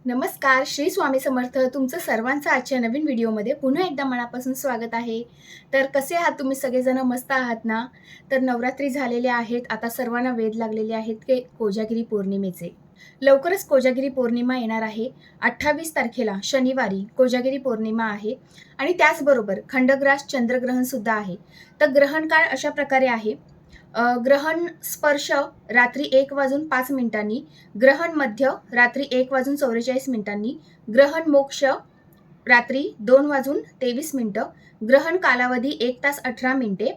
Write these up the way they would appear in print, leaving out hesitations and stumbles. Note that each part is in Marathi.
नमस्कार, श्री स्वामी समर्थ. तुमचं सर्वांचं आजच्या नवीन व्हिडिओमध्ये पुन्हा एकदा मनापासून स्वागत आहे. तर कसे आहात तुम्ही सगळेजण? मस्त आहात ना? तर नवरात्री झालेले आहेत. आता सर्वांना वेध लागलेले आहेत की कोजागिरी पौर्णिमेचे. लवकरच कोजागिरी पौर्णिमा येणार आहे. 28 तारखेला शनिवारी कोजागिरी पौर्णिमा आहे आणि त्याचबरोबर खंडग्रास चंद्रग्रहणसुद्धा आहे. तर ग्रहणकाळ अशा प्रकारे आहे. ग्रहण स्पर्श रात्री 1:05 ग्रहण मध्य रात्री 1:44 ग्रहण मोक्ष रात्री 2:23 ग्रहण कालावधी 1 तास 18 मिनिटे.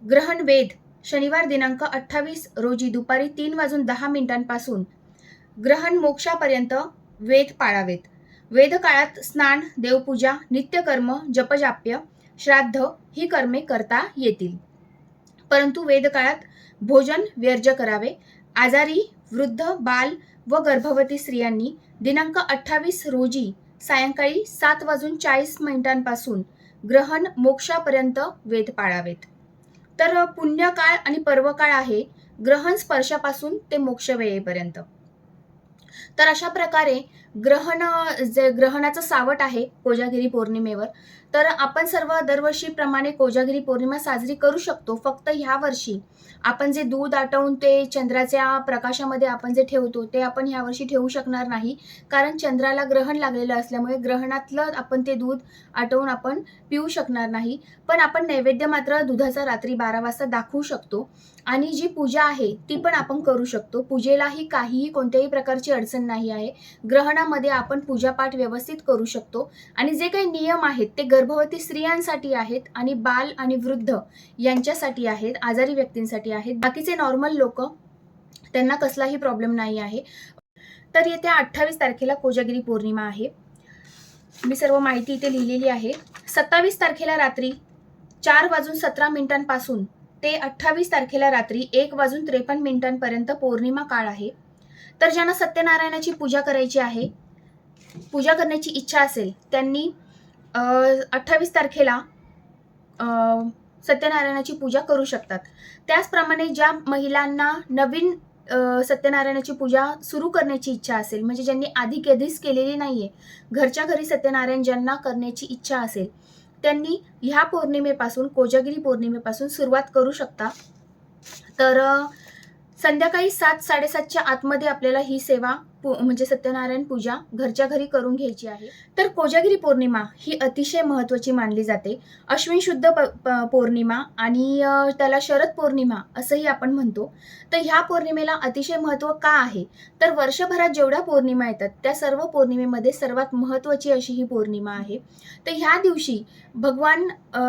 ग्रहण वेध शनिवार दिनांक 28 रोजी दुपारी 3:10 ग्रहण मोक्षापर्यंत वेध पाळावेत. वेध काळात स्नान, देवपूजा, नित्यकर्म, जपजाप्य, श्राद्ध ही कर्मे करता येतील. परंतु वेदकाळात भोजन वर्ज्य करावे. आजारी, वृद्ध, बाल व गर्भवती स्त्रियांनी दिनांक 28 रोजी सायंकाळी 7:40 ग्रहण मोक्षापर्यंत वेद पाळावेत. तर पुण्यकाळ आणि पर्वकाळ आहे ग्रहण स्पर्शापासून ते मोक्ष वेळेपर्यंत. तर अशा प्रकारे ग्रहणाचं सावट आहे कोजागिरी पौर्णिमेवर. तर आपण सर्व दरवर्षीप्रमाणे कोजागिरी पौर्णिमा साजरी करू शकतो. फक्त ह्या वर्षी आपण जे दूध आटवून ते चंद्राच्या प्रकाशामध्ये आपण जे ठेवतो ते आपण ह्यावर्षी ठेवू शकणार नाही, कारण चंद्राला ग्रहण लागलेलं असल्यामुळे ग्रहणातलं आपण ते दूध आटवून आपण पिऊ शकणार नाही. पण आपण नैवेद्य मात्र दुधाचा रात्री 12 वाजता दाखवू शकतो आणि जी पूजा आहे ती पण आपण करू शकतो. पूजेलाही काहीही कोणत्याही प्रकारची अडचण नाही आहे. ग्रहणामध्ये आपण पूजापाठ व्यवस्थित करू शकतो आणि जे काही नियम आहेत ते गर्भवती स्त्रियांसाठी आहेत आणि बाल आणि वृद्ध यांच्यासाठी आहेत, आजारी व्यक्तींसाठी आहेत. बाकीचे नॉर्मल लोक त्यांना कसलाही प्रॉब्लेम नाही आहे. तर येत्या 28 तारखेला कोजागिरी पौर्णिमा आहे. मी सर्व माहिती इथे लिहिलेली आहे. 27 तारखेला रात्री 4:17 ते 28 तारखेला रात्री 1:53 पौर्णिमा काळ आहे. तर ज्यांना सत्यनारायणाची पूजा करायची आहे, पूजा करण्याची इच्छा असेल, त्यांनी 28 तारखेला सत्यनारायणाची पूजा करू शकतात. त्याचप्रमाणे ज्या महिलांना नवीन सत्यनारायणाची पूजा सुरू करण्याची इच्छा असेल, म्हणजे ज्यांनी आधी कधीच केलेली नाहीये, घरच्या घरी सत्यनारायण ज्यांना करण्याची इच्छा असेल, त्यांनी ह्या पौर्णिमेपासून, कोजागिरी पौर्णिमेपासून सुरुवात करू शकता. तर संध्याकाळी 7-7:30च्या आतमध्ये आपल्याला ही सेवा म्हणजे सत्यनारायण पूजा घरच्या घरी करून घ्यायची आहे. तर कोजागिरी पौर्णिमा ही अतिशय महत्त्वाची मानली जाते. अश्विन शुद्ध पौर्णिमा आणि त्याला शरद पौर्णिमा असंही आपण म्हणतो. तर ह्या पौर्णिमेला अतिशय महत्त्व का आहे? तर वर्षभरात जेवढ्या पौर्णिमा येतात त्या सर्व पौर्णिमेमध्ये सर्वात महत्त्वाची अशी ही पौर्णिमा आहे. तर ह्या दिवशी भगवान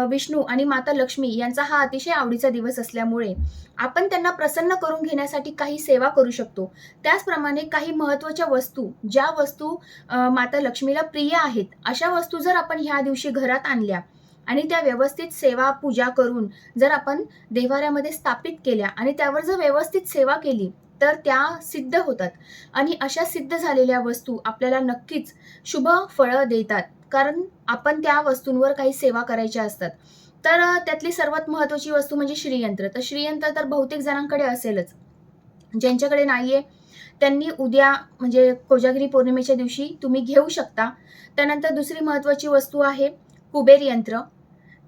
विष्णू आणि माता लक्ष्मी यांचा हा अतिशय आवडीचा दिवस असल्यामुळे आपण त्यांना प्रसन्न करून घेण्यासाठी काही सेवा करू शकतो. त्याचप्रमाणे काही महत्त्वाच्या वस्तू, ज्या वस्तू माता लक्ष्मीला प्रिय आहेत, अशा वस्तू जर आपण ह्या दिवशी घरात आणल्या आणि त्या व्यवस्थित सेवा पूजा करून जर आपण देव्हाऱ्यामध्ये स्थापित केल्या आणि त्यावर जर व्यवस्थित सेवा केली तर त्या सिद्ध होतात आणि अशा सिद्ध झालेल्या वस्तू आपल्याला नक्कीच शुभ फळं देतात, कारण आपण त्या वस्तूंवर काही सेवा करायच्या असतात. तर त्यातली सर्वात महत्त्वाची वस्तू म्हणजे श्रीयंत्र. तर श्रीयंत्र तर बहुतेक जणांकडे असेलच. ज्यांच्याकडे नाहीये त्यांनी उद्या म्हणजे कोजागिरी पौर्णिमेच्या दिवशी तुम्ही घेऊ शकता. त्यानंतर दुसरी महत्त्वाची वस्तू आहे कुबेर यंत्र.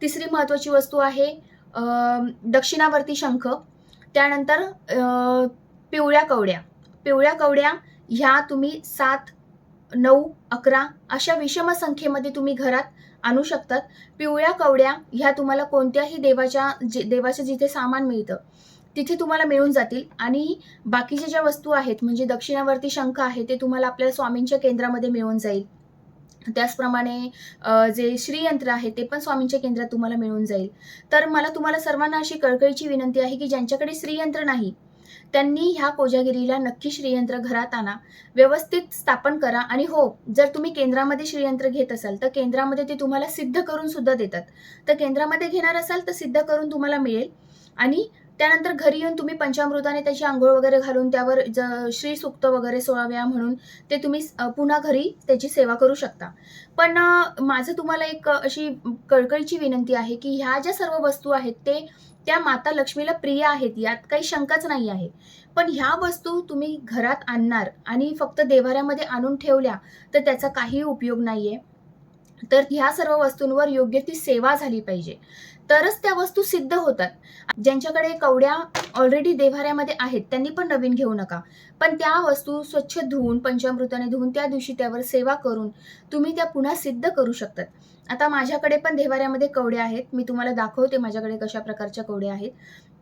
तिसरी महत्त्वाची वस्तू आहे दक्षिणावर्ती शंख. त्यानंतर पिवळ्या कवड्या. पिवळ्या कवड्या ह्या तुम्ही 7, 9, 11 अशा विषम संख्येमध्ये तुम्ही घरात आणू शकतात. पिवळ्या कवड्या ह्या तुम्हाला कोणत्याही देवाचं जिथे सामान मिळतं तिथे तुम्हाला मिळून जातील आणि बाकीच्या ज्या वस्तू आहेत म्हणजे दक्षिणावर्ती शंख आहे ते तुम्हाला आपल्या स्वामींच्या केंद्रामध्ये मिळून जाईल. त्याचप्रमाणे जे श्रीयंत्र आहे ते पण स्वामींच्या केंद्रात तुम्हाला मिळून जाईल. तर मला तुम्हाला सर्वांना अशी कळकळीची विनंती आहे की ज्यांच्याकडे श्रीयंत्र नाही त्यांनी ह्या कोजागिरीला नक्की श्रीयंत्र घरात आणा, व्यवस्थित स्थापन करा. आणि हो, जर तुम्ही केंद्रामध्ये श्रीयंत्र घेत असाल तर केंद्रामध्ये ते तुम्हाला सिद्ध करून सुद्धा देतात. तर केंद्रामध्ये घेणार असाल तर सिद्ध करून तुम्हाला मिळेल आणि त्यानंतर घरी येऊन तुम्ही पंचामृताने त्याची आंघोळ वगैरे घालून त्यावर श्री सूक्त वगैरे 16 वेळा म्हणून ते तुम्ही पुन्हा घरी त्याची सेवा करू शकता. पण माझं तुम्हाला एक अशी कळकळीची विनंती आहे की ह्या ज्या सर्व वस्तू आहेत ते त्या माता लक्ष्मीला प्रिय आहेत, यात काही शंकाच नाही आहे. पण ह्या वस्तू तुम्ही घरात आणणार आणि फक्त देव्हाऱ्यामध्ये आणून ठेवल्या तर त्याचा काही उपयोग नाहीये. तर ह्या सर्व वस्तूंवर योग्य ती सेवा झाली पाहिजे. तरच त्या वस्तू सिद्ध होतात. ज्यांच्याकडे कवड्या ऑलरेडी देव्हाऱ्यामध्ये आहेत, त्यांनी पण नवीन घेऊ नका. पण त्या वस्तू स्वच्छ धुवून, पंचामृताने धुवून त्या दिवशी त्यावर सेवा करून तुम्ही त्या पुन्हा सिद्ध करू शकतात. आता माझ्याकडे पण देव्हाऱ्यामध्ये कवड्या आहेत. मी तुम्हाला दाखवते माझ्याकडे कशा प्रकारच्या कवड्या आहेत.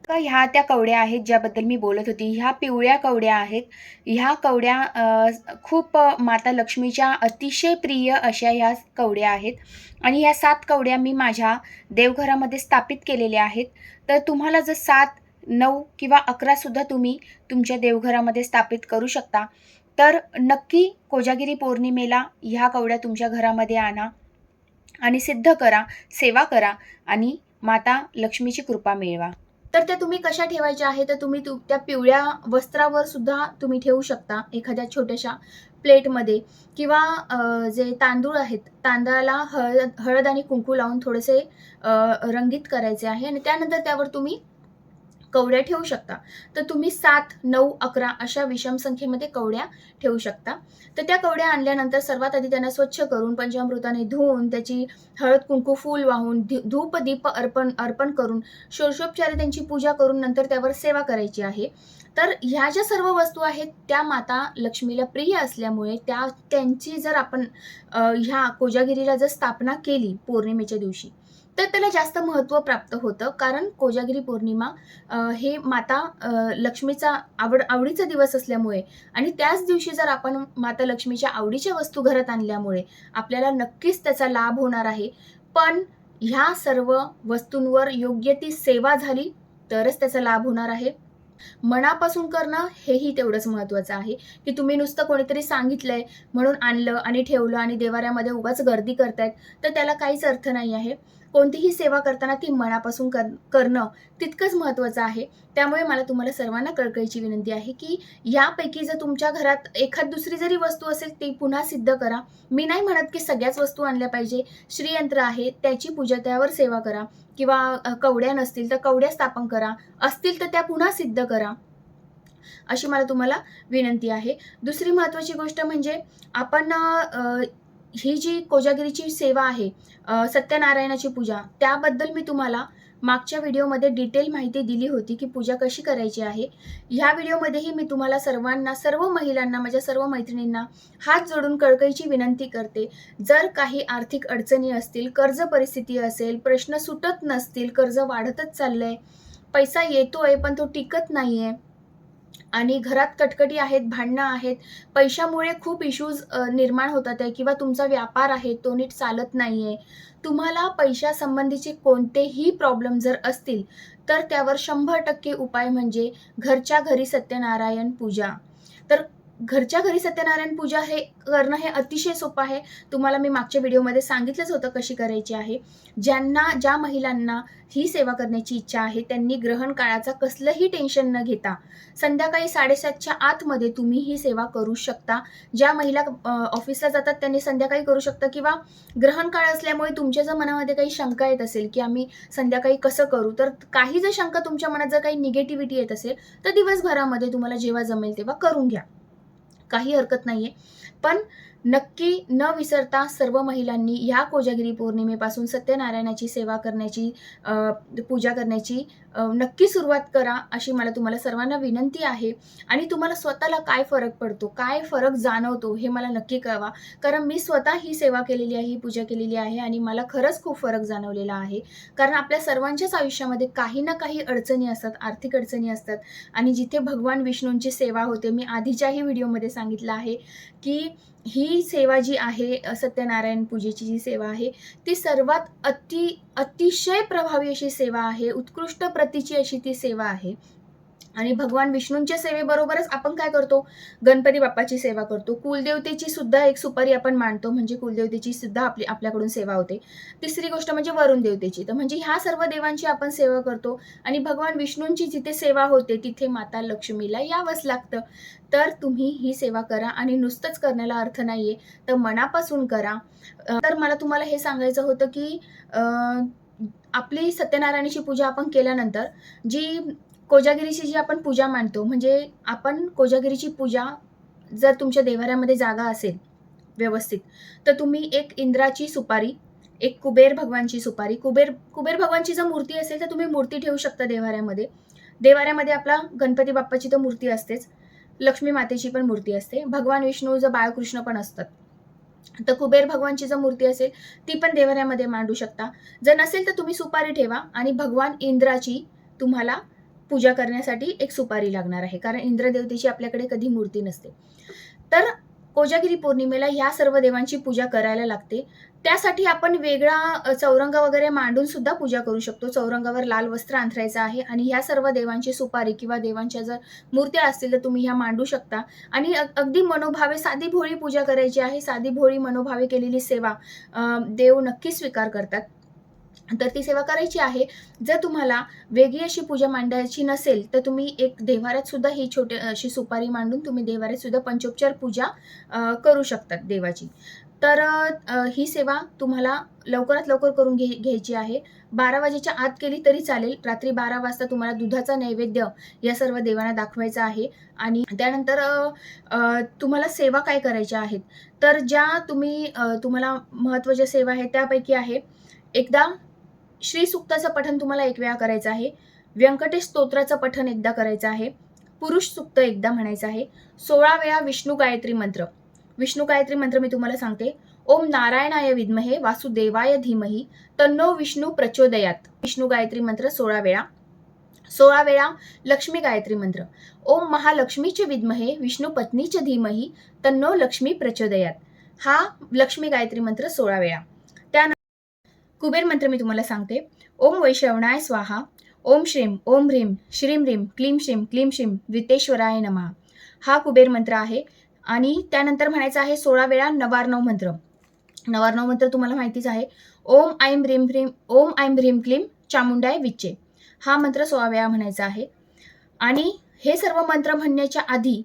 तर ह्या त्या कवड्या आहेत ज्याबद्दल मी बोलत होती. ह्या पिवळ्या कवड्या आहेत. ह्या कवड्या खूप माता लक्ष्मीच्या अतिशय प्रिय अशा ह्या कवड्या आहेत आणि ह्या 7 कवड्या मी माझ्या देवघरामध्ये स्थापित केलेल्या आहेत. तर तुम्हाला जर 7, 9 किंवा 11 सुद्धा तुम्ही तुमच्या देवघरामध्ये स्थापित करू शकता. तर नक्की कोजागिरी पौर्णिमेला ह्या कवड्या तुमच्या घरामध्ये आणा आणि सिद्ध करा, सेवा करा आणि माता लक्ष्मीची कृपा मिळवा. तर त्या तुम्ही कशा ठेवायच्या आहे, तर तुम्ही त्या पिवळ्या वस्त्रावर सुद्धा तुम्ही ठेवू शकता एखाद्या छोट्याशा प्लेटमध्ये किंवा जे तांदूळ आहेत, तांदळाला हळद हळद आणि कुंकू लावून थोडेसे रंगीत करायचे आहे आणि त्यानंतर त्यावर तुम्ही कवड्या ठेवू शकता. तर तुम्ही 7, 9, 11 अशा विषम संख्येमध्ये कवड्या ठेवू शकता. तर त्या कवड्या आणल्यानंतर सर्वात आधी त्यांना स्वच्छ करून पंचामृताने धुवून त्याची हळद कुंकू फूल वाहून धूप दीप अर्पण करून षोडशोपचारे त्यांची पूजा करून नंतर त्यावर सेवा करायची आहे. तर ह्या ज्या सर्व वस्तू आहेत त्या माता लक्ष्मीला प्रिय असल्यामुळे त्यांची जर आपण ह्या कोजागिरीला जर स्थापना केली पौर्णिमेच्या दिवशी तर त्याला जास्त महत्त्व प्राप्त होतं. कारण कोजागिरी पौर्णिमा हे माता लक्ष्मीचा आवडीचा दिवस असल्यामुळे आणि त्याच दिवशी जर आपण माता लक्ष्मीच्या आवडीच्या वस्तू घरात आणल्यामुळे आपल्याला नक्कीच त्याचा लाभ होणार आहे. पण ह्या सर्व वस्तूंवर योग्य ती सेवा झाली तरच त्याचा लाभ होणार आहे. मनापासून करणं हेही तेवढंच महत्त्वाचं आहे, की तुम्ही नुसतं कोणीतरी सांगितलंय म्हणून आणलं आणि ठेवलं आणि देव्हाऱ्यामध्ये उगाच गर्दी करतायत, तर त्याला काहीच अर्थ नाही आहे. कोणतीही सेवा करताना ती मनापासून करणं तितकंच महत्त्वाचं आहे. त्यामुळे मला तुम्हाला सर्वांना कळकळीची विनंती आहे, की यापैकी जर तुमच्या घरात एखाद दुसरी जरी वस्तू असेल ती पुन्हा सिद्ध करा. मी नाही म्हणत, की सगळ्याच वस्तू आणल्या पाहिजे. श्रीयंत्र आहे त्याची पूजा, त्यावर सेवा करा किंवा कवड्या नसतील तर कवड्या स्थापन करा. असतील तर त्या पुन्हा सिद्ध करा. अशी मला तुम्हाला विनंती आहे. दुसरी महत्त्वाची गोष्ट म्हणजे आपण ही जी कोजागिरीची सेवा आहे, सत्यनारायणाची पूजा, त्याबद्दल मी तुम्हाला मागच्या व्हिडिओमध्ये डिटेल माहिती दिली होती, की पूजा कशी करायची आहे. ह्या व्हिडिओमध्येही मी तुम्हाला सर्वांना, सर्व महिलांना, माझ्या सर्व मैत्रिणींना हात जोडून कळकळीची विनंती करते. जर काही आर्थिक अडचणी असतील, कर्ज परिस्थिती असेल, प्रश्न सुटत नसतील, कर्ज वाढतच चाललंय, पैसा येतोय पण तो टिकत नाहीये आणि घरात कटकटी आहेत, भांडणं आहेत, पैशामुळे खूप इश्यूज निर्माण होतात आहे किंवा तुमचा व्यापार आहे तो नीट चालत नाहीये. तुम्हाला पैशासंबंधीचे कोणतेही प्रॉब्लेम जर असतील, तर त्यावर 100% उपाय म्हणजे घरच्या घरी सत्यनारायण पूजा. तर घरच्या घरी सत्यनारायण पूजा हे करणं हे अतिशय सोपं आहे. तुम्हाला मी मागच्या व्हिडिओमध्ये सांगितलंच होतं कशी करायची आहे. ज्या महिलांना ही सेवा करण्याची इच्छा आहे, त्यांनी ग्रहण काळाचा कसलंही टेन्शन न घेता संध्याकाळी 7:30च्या आतमध्ये तुम्ही ही सेवा करू शकता. ज्या महिला ऑफिसला जातात त्यांनी संध्याकाळी करू शकता किंवा ग्रहण काळ असल्यामुळे तुमच्या जर मनामध्ये काही शंका येत असेल, की आम्ही संध्याकाळी कसं करू? तर काही जर शंका तुमच्या मनात जर काही निगेटिव्हिटी येत असेल, तर दिवसभरामध्ये तुम्हाला जेव्हा जमेल तेव्हा करून घ्या. काही हरकत नाहीये. पण नक्की न विसरता सर्व महिलांनी ह्या कोजागिरी पौर्णिमेपासून सत्यनारायणाची सेवा करण्याची, पूजा करण्याची नक्की सुरुवात करा, अशी मला तुम्हाला सर्वांना विनंती आहे. आणि तुम्हाला स्वतःला काय फरक पडतो, काय फरक जाणवतो हे मला नक्की कळवा. कारण मी स्वतः ही सेवा केलेली आहे, ही पूजा केलेली आहे आणि मला खरंच खूप फरक जाणवलेला आहे. कारण आपल्या सर्वांच्याच आयुष्यामध्ये काही ना काही अडचणी असतात, आर्थिक अडचणी असतात आणि जिथे भगवान विष्णूंची सेवा होते, मी आधीच्याही व्हिडिओमध्ये सांगितलं आहे, की ही सेवा जी आहे, सत्यनारायण पूजेची जी सेवा आहे, ती सर्वात अतिशय प्रभावी अशी सेवा आहे. उत्कृष्ट प्रतीची अशी ती सेवा आहे. आणि भगवान विष्णूंच्या सेवेबरोबरच आपण काय करतो, गणपती बाप्पाची सेवा करतो. कुलदेवतेची सुद्धा एक सुपारी आपण मांडतो, म्हणजे कुलदेवतेची सुद्धा आपल्याकडून सेवा होते. तिसरी गोष्ट म्हणजे वरुण देवतेची. तर म्हणजे ह्या सर्व देवांची आपण सेवा करतो आणि भगवान विष्णूंची जिथे सेवा होते तिथे माता लक्ष्मीला यावंच लागतं. तर तुम्ही ही सेवा करा आणि नुसतंच करण्याला अर्थ नाहीये, तर मनापासून करा. तर मला तुम्हाला हे सांगायचं होतं, की आपली सत्यनारायणाची पूजा आपण केल्यानंतर जी कोजागिरीची जी आपण पूजा मांडतो, म्हणजे आपण कोजागिरीची पूजा जर तुमच्या देव्हाऱ्यामध्ये जागा असेल व्यवस्थित, तर तुम्ही एक इंद्राची सुपारी, एक कुबेर भगवानची सुपारी, कुबेर कुबेर भगवानची जर मूर्ती असेल, तर तुम्ही मूर्ती ठेवू शकता देव्हाऱ्यामध्ये. देव्हाऱ्यामध्ये आपला गणपती बाप्पाची तर मूर्ती असतेच, लक्ष्मी मातेची पण मूर्ती असते, भगवान विष्णू, जर बाळकृष्ण पण असतात. तर कुबेर भगवानची जर मूर्ती असेल, ती पण देव्हाऱ्यामध्ये मांडू शकता. जर नसेल, तर तुम्ही सुपारी ठेवा आणि भगवान इंद्राची तुम्हाला पूजा करण्यासाठी एक सुपारी लागणार आहे, कारण इंद्रदेवतेची आपल्याकडे कधी मूर्ती नसते. तर कोजागिरी पौर्णिमेला ह्या सर्व देवांची पूजा करायला लागते. त्यासाठी आपण वेगळा चौरंग वगैरे मांडून सुद्धा पूजा करू शकतो. चौरंगावर लाल वस्त्र अंथरायचं आहे आणि ह्या सर्व देवांची सुपारी किंवा देवांच्या जर मूर्त्या असतील, तर तुम्ही ह्या मांडू शकता आणि अगदी मनोभावे साधी भोळी पूजा करायची आहे. साधी भोळी मनोभावे केलेली सेवा देव नक्कीच स्वीकार करतात. तर ती सेवा करायची आहे. जर तुम्हाला वेगळी अशी पूजा मांडायची नसेल, तर तुम्ही एक देव्हाऱ्यात सुद्धा ही छोटी अशी सुपारी मांडून तुम्ही देव्हाऱ्यात सुद्धा पंचोपचार पूजा करू शकतात देवाची. तर ही सेवा तुम्हाला लवकरात लवकर करून घ्यायची आहे. 12 वाजेच्या आत केली तरी चालेल. रात्री 12 वाजता तुम्हाला दुधाचा नैवेद्य या सर्व देवांना दाखवायचा आहे आणि त्यानंतर तुम्हाला सेवा काय करायच्या आहेत. तर ज्या तुम्हाला महत्त्वाच्या सेवा आहेत त्यापैकी आहे, एकदा श्री सूक्ताचं पठण तुम्हाला एक वेळा करायचं आहे. व्यंकटेश स्तोत्राचं पठण एकदा करायचं आहे. पुरुष सूक्त एकदा म्हणायचं आहे. 16 वेळा विष्णू गायत्री मंत्र. विष्णू गायत्री मंत्र मी तुम्हाला सांगते. ओम नारायणाय विद्महे वासुदेवाय धीमहि तन्नो विष्णू प्रचोदयात. विष्णू गायत्री मंत्र 16 वेळा. 16 वेळा लक्ष्मी गायत्री मंत्र. ओम महालक्ष्मीचे विद्महे विष्णू पत्नीचे धीमहि तन्नो लक्ष्मी प्रचोदयात. हा लक्ष्मी गायत्री मंत्र 16 वेळा. कुबेर मंत्र मी तुम्हाला सांगते. ओम वैश्रवणाय स्वाहा. ओम श्रीम ओम ह्रीम श्रीम ह्रीम क्लीम श्रीम वितेश्वराय नमः. हा कुबेर मंत्र आहे. आणि त्यानंतर म्हणायचं आहे 16 वेळा नवार्णव मंत्र. नवार्णव मंत्र तुम्हाला माहितीच आहे. ओम ऐं ह्रीम ह्रीम ओम ऐं ह्रीम क्लीम चामुंडाय विच्चे. हा मंत्र 16 वेळा म्हणायचा आहे. आणि हे सर्व मंत्र म्हणण्याच्या आधी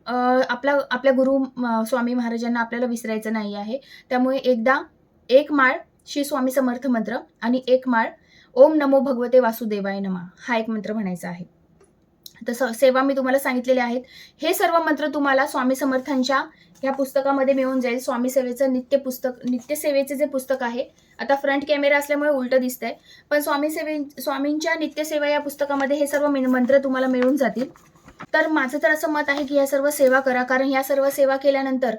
आपल्या गुरु स्वामी महाराजांना आपल्याला विसरायचं नाही आहे. त्यामुळे एकदा एक माळ श्री स्वामी समर्थ मंत्र आणि एक माळ ओम नमो भगवते वासुदेवाय नमः हा एक मंत्र म्हणायचा आहे. तसं सेवा मी तुम्हाला सांगितलेले आहेत. हे सर्व मंत्र तुम्हाला स्वामी समर्थांच्या ह्या पुस्तकामध्ये मिळून जाईल. स्वामी सेवेचं नित्यसेवेचे जे पुस्तक आहे, आता फ्रंट कॅमेरा असल्यामुळे उलटं दिसतंय, पण स्वामींच्या नित्यसेवा या पुस्तकामध्ये हे सर्व मंत्र तुम्हाला मिळून जातील. तर माझं तर असं मत आहे की या सर्व सेवा करा, कारण या सर्व सेवा केल्यानंतर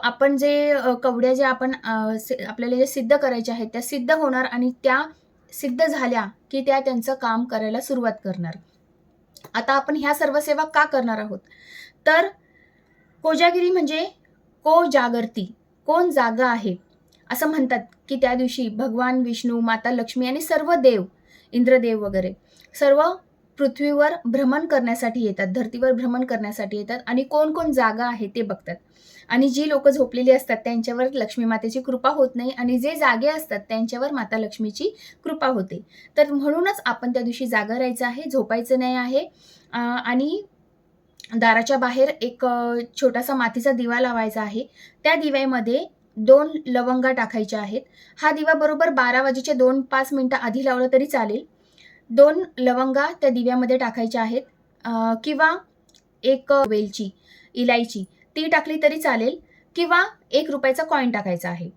आपण जे कवड्या जे आपण आपल्याला जे सिद्ध करायच्या आहेत त्या सिद्ध होणार आणि त्या सिद्ध झाल्या की त्या त्यांचं काम करायला सुरुवात करणार. आता आपण ह्या सर्व सेवा का करणार आहोत, तर कोजागिरी म्हणजे को जागरती, कोण जागा आहे असं म्हणतात की त्या दिवशी भगवान विष्णू, माता लक्ष्मी आणि सर्व देव, इंद्रदेव वगैरे सर्व पृथ्वीवर भ्रमण करण्यासाठी येतात, धर्तीवर भ्रमण करण्यासाठी येतात आणि कोण कोण जागा आहे ते बघतात. आणि जी लोक झोपलेली असतात त्यांच्यावर लक्ष्मी मातेची कृपा होत नाही आणि जे जागे असतात त्यांच्यावर माता लक्ष्मीची कृपा होते. तर म्हणूनच आपण त्या दिवशी जागा राहायचं आहे, झोपायचं नाही आहे. आणि दाराच्या बाहेर एक छोटासा मातीचा दिवा लावायचा आहे. त्या दिव्यामध्ये 2 लवंगा टाकायच्या आहेत. हा दिवा बरोबर 12 वाजेच्या 2-5 मिनिटं आधी लावलं तरी चालेल. 2 लवंगा त्या दिव्यामध्ये टाकायच्या आहेत. किंवा एक वेलची, इलायची ती टाकली तरी चालेल, किंवा ₹1 कॉईन टाकायचा आहे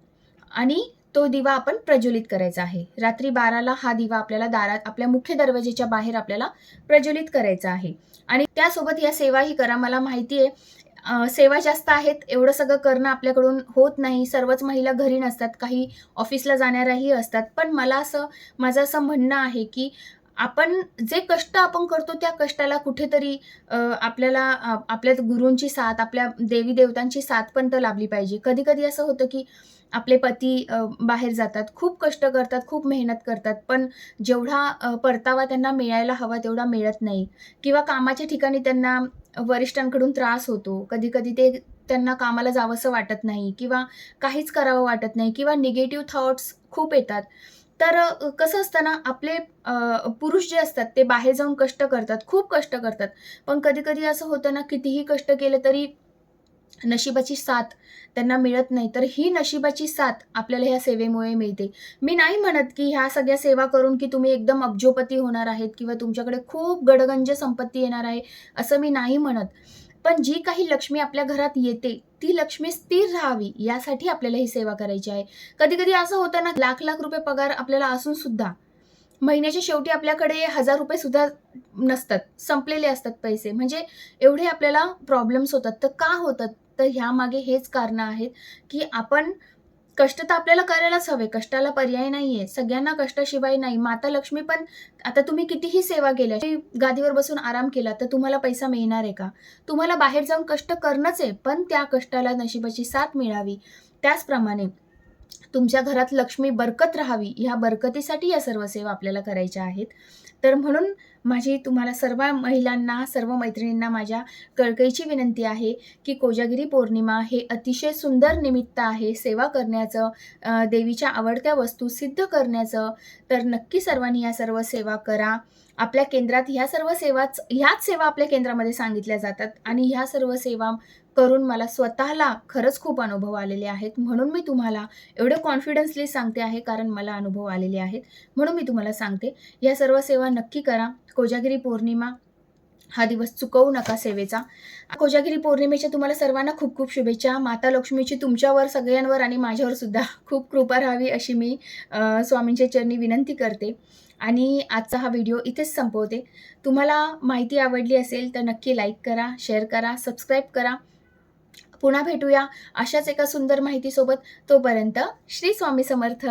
आणि तो दिवा आपण प्रज्वलित करायचा आहे. रात्री 12ला हा दिवा आपल्याला दारात आपल्या मुख्य दरवाजेच्या बाहेर आपल्याला प्रज्वलित करायचा आहे. आणि त्यासोबत या सेवाही करा. मला माहिती आहे सेवा जास्त आहेत, एवढं सगळं करणं आपल्याकडून होत नाही. सर्वच महिला घरी नसतात, काही ऑफिसला जाणाऱ्याही असतात. पण माझं असं म्हणणं आहे की आपण जे कष्ट आपण करतो त्या कष्टाला कुठेतरी आपल्याला आपल्या गुरूंची साथ, आपल्या देवी देवतांची साथ पण तर लाभली पाहिजे. कधी कधी असं होतं की आपले पती बाहेर जातात, खूप कष्ट करतात, खूप मेहनत करतात, पण जेवढा परतावा त्यांना मिळायला हवा तेवढा मिळत नाही. किंवा कामाच्या ठिकाणी त्यांना वरिष्ठांकडून त्रास होतो. कधी कधी त्यांना कामाला जावंसं वाटत नाही किंवा काहीच करावं वाटत नाही किंवा निगेटिव्ह थॉट्स खूप येतात. तर कसं असतं ना, आपले पुरुष जे असतात ते बाहेर जाऊन कष्ट करतात, खूप कष्ट करतात. पण कधी-कधी असं होतं ना, कितीही कष्ट केलं तरी नशिबाची साथ त्यांना मिळत नाही, तर ही नशिबाची साथ आपल्याला ह्या सेवेमुळे मिळते. मी नाही म्हणत, की ह्या सगळ्या सेवा करून, की तुम्ही एकदम अब्जोपती होणार आहेत किंवा तुमच्याकडे खूप गडगंज संपत्ती येणार आहे, असं मी नाही म्हणत. पण जी काही लक्ष्मी आपल्या घरात येते, ती लक्ष्मी स्थिर राहावी यासाठी आपल्याला ही सेवा करायची आहे. कधी-कधी असं होतं ना, लाख-लाख रुपये पगार आपल्याला असून सुद्धा महिन्याच्या शेवटी आपल्याकडे ₹1000 सुद्धा नसतात. संपलेले असतात पैसे. म्हणजे एवढे आपल्याला प्रॉब्लेम्स होतात. तर का होतात? तर ह्यामागे हेच कारणं आहेत, की आपण कष्ट तर आपल्याला करायलाच हवे. कष्टाला पर्याय नाहीये. सगळ्यांना कष्टाशिवाय नाही. माता लक्ष्मी पण आता तुम्ही कितीही सेवा केल्या, गादीवर बसून आराम केला, तर तुम्हाला पैसा मिळणार आहे का? तुम्हाला बाहेर जाऊन कष्ट करणंच आहे, पण त्या कष्टाला नशिबाची साथ मिळावी. त्याचप्रमाणे तुमच्या घरात लक्ष्मी बरकत राहावी, ह्या बरकतीसाठी या सर्व सेवा आपल्याला करायच्या आहेत. तर म्हणून माझी तुम्हाला सर्व महिलांना, सर्व मैत्रिणींना माझ्या कळकळीची विनंती आहे, की कोजागिरी पौर्णिमा हे अतिशय सुंदर निमित्त आहे सेवा करण्याचं, देवीच्या आवडत्या वस्तू सिद्ध करण्याचं. तर नक्की सर्वांनी या सर्व सेवा करा. आपल्या केंद्रात ह्याच सेवा आपल्या केंद्रामध्ये सांगितल्या जातात आणि ह्या सर्व सेवा करून मला स्वतःला खरंच खूप अनुभव आलेले आहेत. म्हणून मी तुम्हाला एवढं कॉन्फिडन्सली सांगते आहे, कारण मला अनुभव आलेले आहेत. म्हणून मी तुम्हाला सांगते, या सर्व सेवा नक्की करा. कोजागिरी पौर्णिमा हा दिवस चुकवू नका सेवेचा. कोजागिरी पौर्णिमेच्या तुम्हाला सर्वांना खूप खूप शुभेच्छा. माता लक्ष्मीची तुमच्यावर सगळ्यांवर आणि माझ्यावर सुद्धा खूप कृपा राहावी अशी मी स्वामींच्या चरणी विनंती करते. आणि आजचा हा व्हिडिओ इथेच संपवते. तुम्हाला माहिती आवडली असेल तर नक्की लाईक करा, शेअर करा, सबस्क्राईब करा. पुन्हा भेटूया अशाच एका सुंदर माहितीसोबत. तोपर्यंत श्री स्वामी समर्थ.